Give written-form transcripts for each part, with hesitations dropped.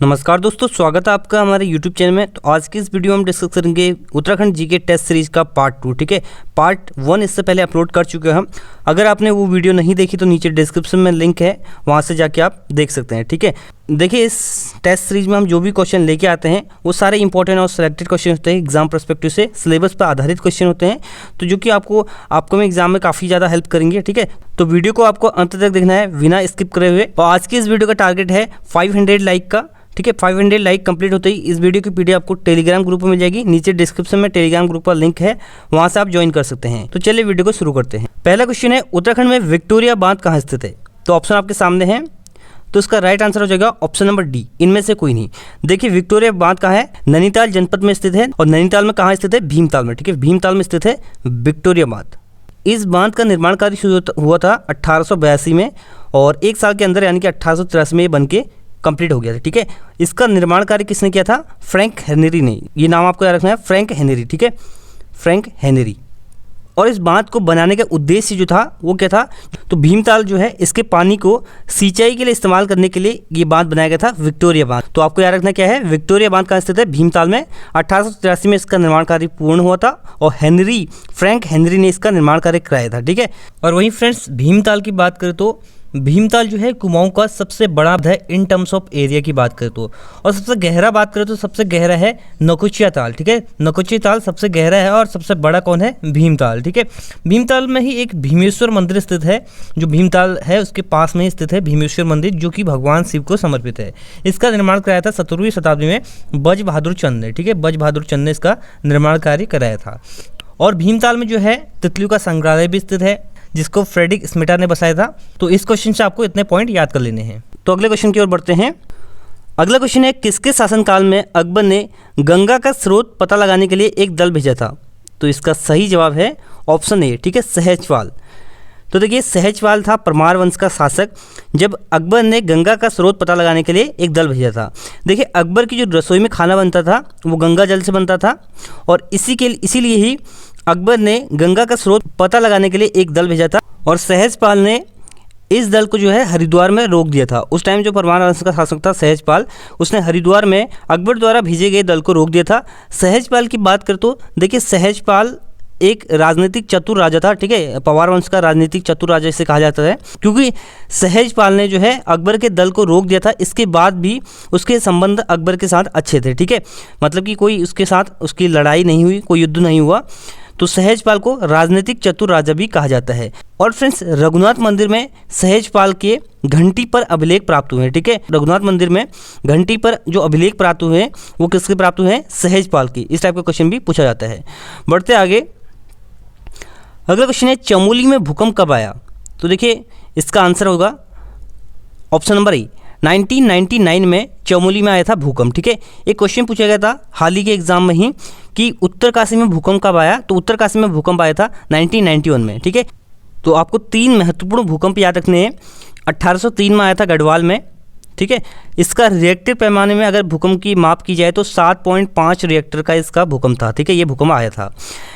नमस्कार दोस्तों, स्वागत है आपका हमारे YouTube चैनल में। तो आज की इस वीडियो में हम डिस्कस करेंगे उत्तराखंड जीके टेस्ट सीरीज का पार्ट 2। ठीक है, पार्ट 1 इससे पहले अपलोड कर चुके हैं हम। अगर आपने वो वीडियो नहीं देखी तो नीचे डिस्क्रिप्शन में लिंक है, वहाँ से जाके आप देख सकते हैं। ठीक है, देखिए इस टेस्ट सीरीज में हम जो भी क्वेश्चन लेके आते हैं वो सारे इंपॉर्टेंट और सिलेक्टेड क्वेश्चन होते हैं, एग्जाम पर्सपेक्टिव से सिलेबस पर आधारित क्वेश्चन होते हैं, तो जो कि आपको में एग्जाम में काफ़ी ज़्यादा हेल्प करेंगे। ठीक है, तो वीडियो को आपको अंत तक देखना है बिना स्किप करे हुए। और आज की इस वीडियो का टारगेट है 500 लाइक का। ठीक है, 500 लाइक कंप्लीट होते ही इस वीडियो की पीडीएफ आपको टेलीग्राम ग्रुप में मिल जाएगी। नीचे डिस्क्रिप्शन में टेलीग्राम ग्रुप का लिंक है, वहां से आप ज्वाइन कर सकते हैं। तो चलिए वीडियो को शुरू करते हैं। पहला क्वेश्चन है, उत्तराखंड में विक्टोरिया बांध कहाँ स्थित है? तो ऑप्शन आपके सामने है, तो इसका राइट आंसर हो जाएगा ऑप्शन नंबर डी, इनमें से कोई नहीं। देखिए विक्टोरिया बांध कहाँ है? नैनीताल जनपद में स्थित है। और नैनीताल में कहाँ स्थित है? भीमताल में। ठीक है, भीमताल में स्थित है विक्टोरिया बांध। इस बांध का निर्माण कार्य शुरू हुआ था 1882 में और एक साल के अंदर यानी कि 1883 में ये बन के कंप्लीट हो गया था। ठीक है, इसका निर्माण कार्य किसने किया था? फ्रैंक हेनरी ने। ये नाम आपको याद रखना है, फ्रैंक हेनरी। ठीक है, फ्रैंक हेनरी। और इस बांध को बनाने का उद्देश्य जो था वो क्या था? तो भीमताल जो है इसके पानी को सिंचाई के लिए इस्तेमाल करने के लिए ये बांध बनाया गया था, विक्टोरिया बांध। तो आपको याद रखना क्या है, विक्टोरिया बांध कहाँ स्थित है? भीमताल में। 1883 में इसका निर्माण कार्य पूर्ण हुआ था और फ्रैंक हेनरी ने इसका निर्माण कार्य कराया था। ठीक है, और वहीं फ्रेंड्स भीमताल की बात करें तो भीमताल जो है कुमाऊं का सबसे बड़ा है इन टर्म्स ऑफ एरिया की बात करें तो। और सबसे गहरा बात करें तो सबसे गहरा है नौकुचिया ताल। ठीक है, नौकुचिया ताल सबसे गहरा है और सबसे बड़ा कौन है? भीमताल। ठीक है, भीमताल में ही एक भीमेश्वर मंदिर स्थित है। जो भीमताल है उसके पास में ही स्थित है भीमेश्वर मंदिर, जो कि भगवान शिव को समर्पित है। इसका निर्माण कराया था 17वीं शताब्दी में बज बहादुर चंद ने। ठीक है, बज बहादुर चंद ने इसका निर्माण कार्य कराया था। और भीमताल में जो है तितलियों का संग्रहालय भी स्थित है, जिसको फ्रेडरिक स्मिटर ने बसाया था। तो इस क्वेश्चन से आपको इतने पॉइंट याद कर लेने हैं। तो अगले क्वेश्चन की ओर बढ़ते हैं। अगला क्वेश्चन है, किसके शासनकाल में अकबर ने गंगा का स्रोत पता लगाने के लिए एक दल भेजा था? तो इसका सही जवाब है ऑप्शन ए। ठीक है, सहजपाल। तो देखिए सहजपाल था परमार वंश का शासक, जब अकबर ने गंगा का स्रोत पता लगाने के लिए एक दल भेजा था। देखिए अकबर की जो रसोई में खाना बनता था वो गंगा जल से बनता था, और इसीलिए ही अकबर ने गंगा का स्रोत पता लगाने के लिए एक दल भेजा था। और सहजपाल ने इस दल को जो है हरिद्वार में रोक दिया था। उस टाइम जो परमार वंश का शासक था सहजपाल, उसने हरिद्वार में अकबर द्वारा भेजे गए दल को रोक दिया था। सहजपाल की बात करें तो देखिए सहजपाल एक राजनीतिक चतुर राजा था। ठीक है, पवार वंश का राजनीतिक चतुर राजा इसे कहा जाता है, क्योंकि सहजपाल ने जो है अकबर के दल को रोक दिया था। इसके बाद भी उसके संबंध अकबर के साथ अच्छे थे। ठीक है, मतलब कि कोई उसके साथ उसकी लड़ाई नहीं हुई, कोई युद्ध नहीं हुआ। तो सहजपाल को राजनीतिक चतुर राजा भी कहा जाता है। और फ्रेंड्स रघुनाथ मंदिर में सहजपाल के घंटी पर अभिलेख प्राप्त हुए हैं। ठीक है, रघुनाथ मंदिर में घंटी पर जो अभिलेख प्राप्त हुए हैं वो किसके प्राप्त हुए हैं? सहजपाल की। इस टाइप का क्वेश्चन भी पूछा जाता है। बढ़ते आगे, अगला क्वेश्चन है, चमोली में भूकंप कब आया? तो देखिए इसका आंसर होगा ऑप्शन नंबर ए, 1999 में चमोली में आया था भूकंप। ठीक है, एक क्वेश्चन पूछा गया था हाल ही के एग्जाम में ही कि उत्तरकाशी में भूकंप कब आया? तो उत्तरकाशी में भूकंप आया था 1991 में। ठीक है, तो आपको 3 महत्वपूर्ण भूकंप याद रखने हैं। 1803 में आया था गढ़वाल में। ठीक है, इसका रिएक्टर पैमाने में अगर भूकंप की माप की जाए तो 7.5 रिएक्टर का इसका भूकंप था। ठीक है, ये भूकंप आया था।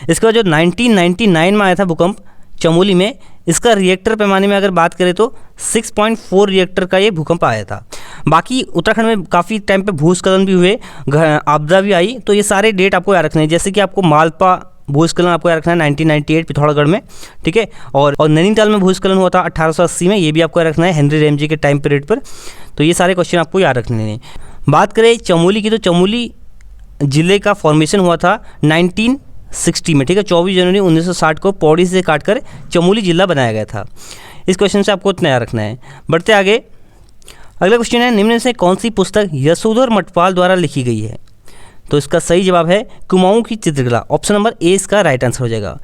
इसके बाद जो 1999 में आया था भूकंप चमोली में, इसका रिएक्टर पैमाने में अगर बात करें तो 6.4 रिएक्टर का ये भूकंप आया था। बाकी उत्तराखंड में काफ़ी टाइम पे भूस्खलन भी हुए, आपदा भी आई, तो ये सारे डेट आपको याद रखने हैं। जैसे कि आपको मालपा भूस्खलन आपको याद रखना है 1998 पिथौरागढ़ में। ठीक है, और नैनीताल में भूस्खलन हुआ था 1880 में, ये भी आपको याद रखना है हेनरी रेमजे के टाइम पीरियड पर। तो ये सारे क्वेश्चन आपको याद रखने हैं। बात करें चमोली की, तो चमोली ज़िले का फॉर्मेशन हुआ था 1960 में। ठीक है, 24 जनवरी 1960 को पौड़ी से काटकर चमोली जिला बनाया गया था। इस क्वेश्चन से आपको इतना याद रखना है। बढ़ते आगे, अगला क्वेश्चन है, निम्न से कौन सी पुस्तक यशोधर मठपाल द्वारा लिखी गई है? तो इसका सही जवाब है कुमाऊं की चित्रकला। ऑप्शन नंबर ए इसका राइट आंसर हो जाएगा।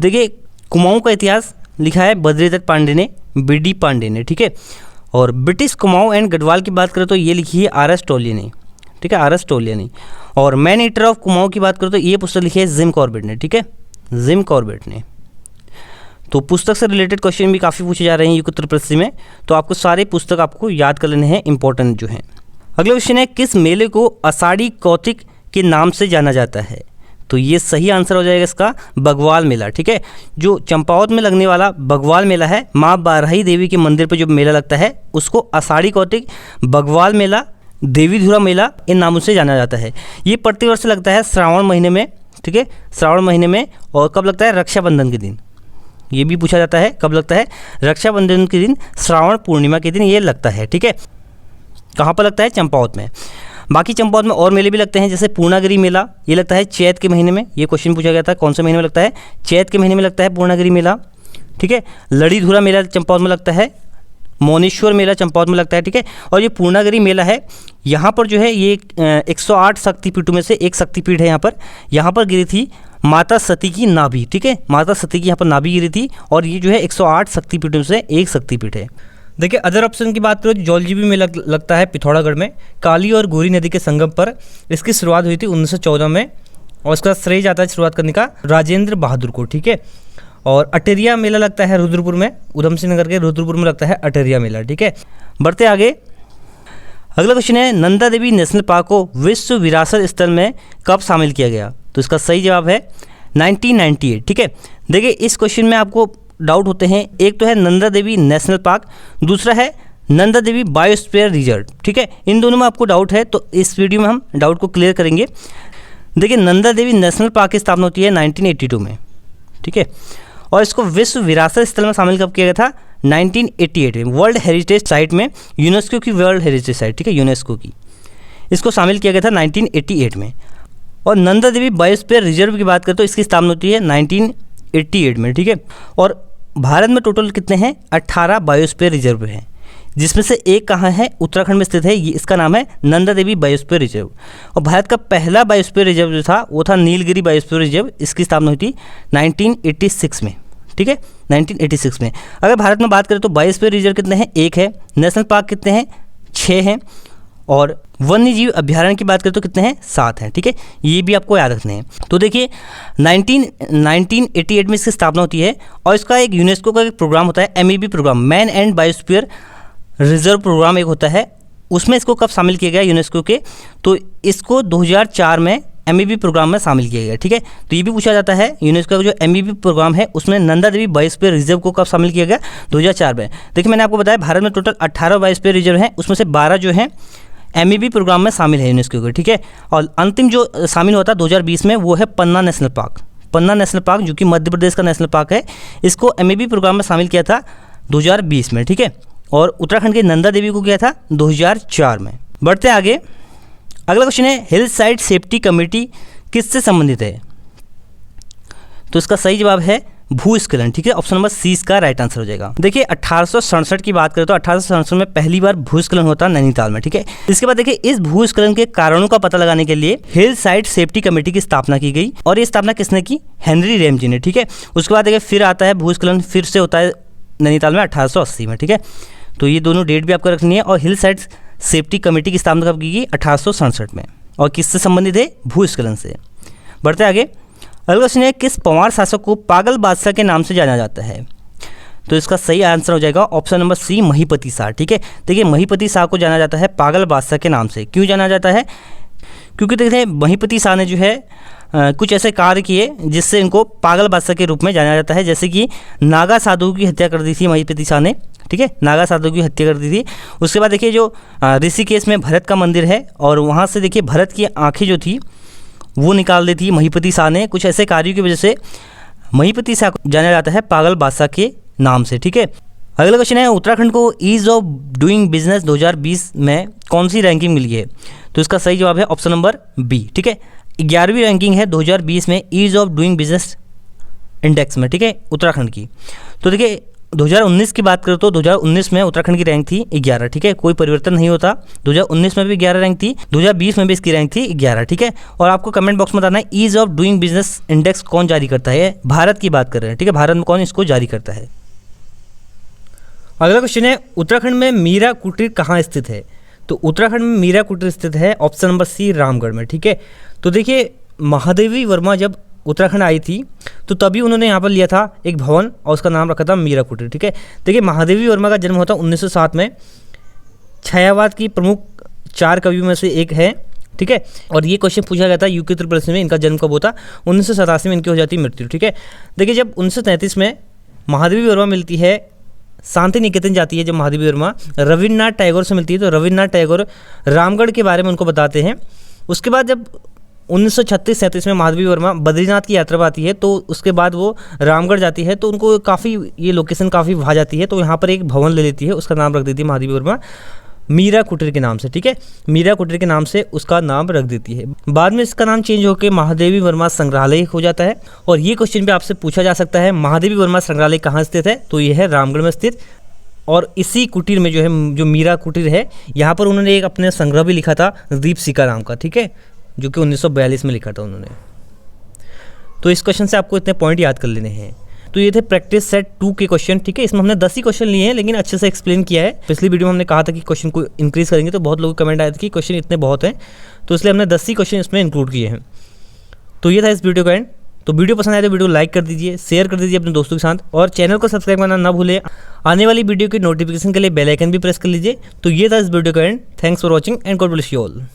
देखिए कुमाऊं का इतिहास लिखा है बद्रीदत्त पांडे ने, बी.डी. पांडे ने। ठीक है, और ब्रिटिश कुमाऊं एंड गढ़वाल की बात करें तो ये लिखी है आर.एस. टोलिये ने। ठीक है, आर.एस. टोलिये ने। और मैन ईटर ऑफ कुमाऊं की बात करें तो ये पुस्तक लिखी है जिम कॉर्बेट ने। ठीक है, जिम कॉर्बेट ने। तो पुस्तक से रिलेटेड क्वेश्चन भी काफ़ी पूछे जा रहे हैं उत्तर प्रदेश में, तो आपको सारे पुस्तक आपको याद कर लेने हैं, इंपॉर्टेंट जो हैं। अगला क्वेश्चन है, किस मेले को आषाढ़ी कौतिक के नाम से जाना जाता है? तो ये सही आंसर हो जाएगा इसका बगवाल मेला। ठीक है, जो चंपावत में लगने वाला बगवाल मेला है, माँ बाराही देवी के मंदिर पर जो मेला लगता है उसको आषाढ़ी कौतिक बगवाल मेला देवीधुरा मेला इन नामों से जाना जाता है। ये प्रतिवर्ष लगता है श्रावण महीने में, ठीक है, श्रावण महीने में। और कब लगता है? रक्षाबंधन के दिन। ये भी पूछा जाता है कब लगता है? रक्षाबंधन के दिन, श्रावण पूर्णिमा के दिन ये लगता है, ठीक है। कहाँ पर लगता है? चंपावत में। बाकी चंपावत में और मेले भी लगते हैं, जैसे पूर्णागिरि मेला, ये लगता है चैत के महीने में। ये क्वेश्चन पूछा गया था कौन से महीने में लगता है? चैत के महीने में लगता है पूर्णागिरि मेला, ठीक है। लड़ीधुरा मेला चंपावत में लगता है, मौनेश्वर मेला चंपावत में लगता है, ठीक है। और ये पूर्णागिरि मेला है, यहाँ पर जो है ये 108 शक्तिपीठों में से एक शक्तिपीठ है। यहाँ पर गिरी थी माता सती की नाभि, ठीक है। माता सती की यहाँ पर नाभि गिरी थी और ये जो है 108 शक्तिपीठों में से एक शक्तिपीठ है। देखिए अदर ऑप्शन की बात करो, जौलजीबी मेला लगता है पिथौरागढ़ में, काली और गोरी नदी के संगम पर। इसकी शुरुआत हुई थी 1914 में और इसका श्रेय जाता है शुरुआत करने का राजेंद्र बहादुर को, ठीक है। और अटेरिया मेला लगता है रुद्रपुर में, उधम सिंह नगर के रुद्रपुर में लगता है अटेरिया मेला, ठीक है। बढ़ते आगे, अगला क्वेश्चन है नंदा देवी नेशनल पार्क को विश्व विरासत स्थल में कब शामिल किया गया? तो इसका सही जवाब है 1998, ठीक है। देखिए इस क्वेश्चन में आपको डाउट होते हैं, एक तो है नंदा देवी नेशनल पार्क, दूसरा है नंदा देवी बायोस्फीयर रिजर्व, ठीक है। इन दोनों में आपको डाउट है तो इस वीडियो में हम डाउट को क्लियर करेंगे। देखिए नंदा देवी नेशनल पार्क की स्थापना होती है 1982 में, ठीक है। और इसको विश्व विरासत स्थल में शामिल कब किया गया था? 1988 में, वर्ल्ड हेरिटेज साइट में, यूनेस्को की वर्ल्ड हेरिटेज साइट, ठीक है, यूनेस्को की, इसको शामिल किया गया था 1988 में। और नंदा देवी बायोस्फीयर रिजर्व की बात करें तो इसकी स्थापना होती है 1988 में, ठीक है। और भारत में टोटल कितने हैं? 18 बायोस्फीयर रिजर्व हैं, जिसमें से एक कहाँ है? उत्तराखंड में स्थित है, ये इसका नाम है नंदा देवी बायोस्फीयर रिजर्व। और भारत का पहला बायोस्फीयर रिजर्व जो था वो था नीलगिरी बायोस्फीयर रिजर्व, इसकी स्थापना हुई थी 1986 में, ठीक है, 1986 में। अगर भारत में बात करें तो बायोस्फीयर रिजर्व कितने हैं? एक है। नेशनल पार्क कितने हैं? 6 हैं। और वन्य जीव अभ्यारण्य की बात करें तो कितने हैं? 7 हैं, ठीक है। ये भी आपको याद रखने हैं। तो देखिए 1988 में इसकी स्थापना होती है और इसका एक यूनेस्को का एक प्रोग्राम होता है, MEB program, man and biosphere reserve program एक होता है, उसमें इसको कब शामिल किया गया यूनेस्को के? तो इसको 2004 में MEB प्रोग्राम में शामिल किया गया, ठीक है। तो ये भी पूछा जाता है यूनेस्को का जो MEB प्रोग्राम है उसमें नंदा देवी बायोस्फीयर रिजर्व को कब शामिल किया गया? 2004 में। देखिए मैंने आपको बताया भारत में टोटल 18 बायोस्फीयर रिजर्व हैं, उसमें से 12 जो हैं MEB प्रोग्राम में शामिल है यूनेस्को के, ठीक है। और अंतिम जो शामिल होता है 2020 में वो है पन्ना नेशनल पार्क। पन्ना नेशनल पार्क जो कि मध्य प्रदेश का नेशनल पार्क है, इसको MEB प्रोग्राम में शामिल किया था 2020 में, ठीक है। और उत्तराखंड के नंदा देवी को किया था 2004 में। बढ़ते आगे, अगला क्वेश्चन है हिल साइड सेफ्टी कमेटी किससे संबंधित है? तो इसका सही जवाब है भूस्खलन, ठीक है। ऑप्शन नंबर सी इसका राइट आंसर हो जाएगा। देखिए 1867 की बात करें तो 1867 में पहली बार भूस्खलन होता है नैनीताल में, ठीक है। इसके बाद देखिए इस भूस्खलन के कारणों का पता लगाने के लिए हिल साइड सेफ्टी कमेटी की स्थापना की गई और ये स्थापना किसने की? हेनरी रैमजी ने, ठीक है। उसके बाद देखिए फिर आता है भूस्खलन, फिर से होता है नैनीताल में 1880 में, ठीक है। तो ये दोनों डेट भी आपको रखनी है। और हिल साइड सेफ्टी कमेटी की स्थापना कब की गई? 1867 में। और किससे संबंधित है? भूस्खलन से। बढ़ते आगे, अगला क्वेश्चन है किस पंवार शासक को पागल बादशाह के नाम से जाना जाता है? तो इसका सही आंसर हो जाएगा ऑप्शन नंबर सी महीपति शाह, ठीक है। देखिए महीपति शाह को जाना जाता है पागल बादशाह के नाम से। क्यों जाना जाता है? क्योंकि देखिए महीपति शाह ने जो है कुछ ऐसे कार्य किए जिससे इनको पागल बादशाह के रूप में जाना जाता है। जैसे कि नागा साधु की हत्या कर दी थी महीपति शाह ने, ठीक है, नागा साधु की हत्या कर दी थी। उसके बाद देखिए जो ऋषिकेश में भरत का मंदिर है और वहाँ से देखिए भरत की आंखें जो थी वो निकाल दी थी महीपति शाह ने। कुछ ऐसे कार्यों की वजह से महीपति शाह को जाना जाता है पागल बादशाह के नाम से, ठीक है। अगला क्वेश्चन है उत्तराखंड को ईज ऑफ डूइंग बिजनेस 2020 में कौन सी रैंकिंग मिली है? तो इसका सही जवाब है ऑप्शन नंबर बी, ठीक है। 11वीं रैंकिंग है 2020 में ease of doing business index में, ठीक है, उत्तराखंड की। तो देखिए 2019 की बात करें तो 2019 में उत्तराखंड की रैंक थी 11, ठीक है, कोई परिवर्तन नहीं होता। 2019 में भी 11 रैंक थी, 2020 में भी इसकी रैंक थी 11, ठीक है। और आपको कमेंट बॉक्स में बताना है ease of doing business index कौन जारी करता है? भारत की बात कर रहे हैं, ठीक है, भारत में कौन इसको जारी करता है। अगला क्वेश्चन है उत्तराखंड में मीरा कुटीर कहाँ स्थित है? तो उत्तराखंड में मीरा कुटीर स्थित है ऑप्शन नंबर सी रामगढ़ में, ठीक है। तो देखिए महादेवी वर्मा जब उत्तराखंड आई थी तो तभी उन्होंने यहाँ पर लिया था एक भवन और उसका नाम रखा था मीरा कुटीर, ठीक है। देखिए महादेवी वर्मा का जन्म होता 1907 में, छायावाद की प्रमुख 4 कवियों में से एक है, ठीक है। और ये क्वेश्चन पूछा गया था यूके उत्तर प्रदेश में इनका जन्म कब होता? 1987 में इनकी हो जाती मृत्यु, ठीक है। देखिए जब 1933 में महादेवी वर्मा मिलती है शांति निकेतन जाती है जब महादेवी वर्मा रविन्द्रनाथ टैगोर से मिलती है, तो रविन्द्रनाथ टैगोर रामगढ़ के बारे में उनको बताते हैं। उसके बाद जब 1936-37 में महादेवी वर्मा बद्रीनाथ की यात्रा पर आती है, तो उसके बाद वो रामगढ़ जाती है, तो उनको काफ़ी ये लोकेशन काफ़ी भा जाती है, तो यहाँ पर एक भवन ले लेती है, उसका नाम रख देती है महादेवी वर्मा मीरा कुटीर के नाम से। ठीक है, मीरा कुटीर के नाम से उसका नाम रख देती है। बाद में इसका नाम चेंज होकर महादेवी वर्मा संग्रहालय हो जाता है। और ये क्वेश्चन भी आपसे पूछा जा सकता है, महादेवी वर्मा संग्रहालय कहाँ स्थित है, तो यह है रामगढ़ में स्थित। और इसी कुटीर में जो है, जो मीरा कुटीर है, यहाँ पर उन्होंने एक अपने संग्रह भी लिखा था दीपशिखा नाम का। ठीक है, जो कि 1942 में लिखा था उन्होंने। तो इस क्वेश्चन से आपको इतने पॉइंट याद कर लेने हैं। तो ये थे प्रैक्टिस सेट 2 के क्वेश्चन। ठीक है, इसमें हमने 10 ही क्वेश्चन लिए हैं, लेकिन अच्छे से एक्सप्लेन किया है। पिछली वीडियो में हमने कहा था कि क्वेश्चन को इंक्रीज करेंगे, तो बहुत लोगों के कमेंट आए थे कि क्वेश्चन इतने बहुत हैं, तो इसलिए हमने 10 ही क्वेश्चन इसमें इंक्लूड किए हैं। तो ये था इस वीडियो का एंड। तो वीडियो पसंद आए तो वीडियो लाइक कर दीजिए, शेयर कर दीजिए अपने दोस्तों के साथ, और चैनल को सब्सक्राइब करना ना भूलें। आने वाली वीडियो की नोटिफिकेशन के लिए बेल आइकन भी प्रेस कर लीजिए। तो ये था इस वीडियो का and. Thanks for watching and God bless you all.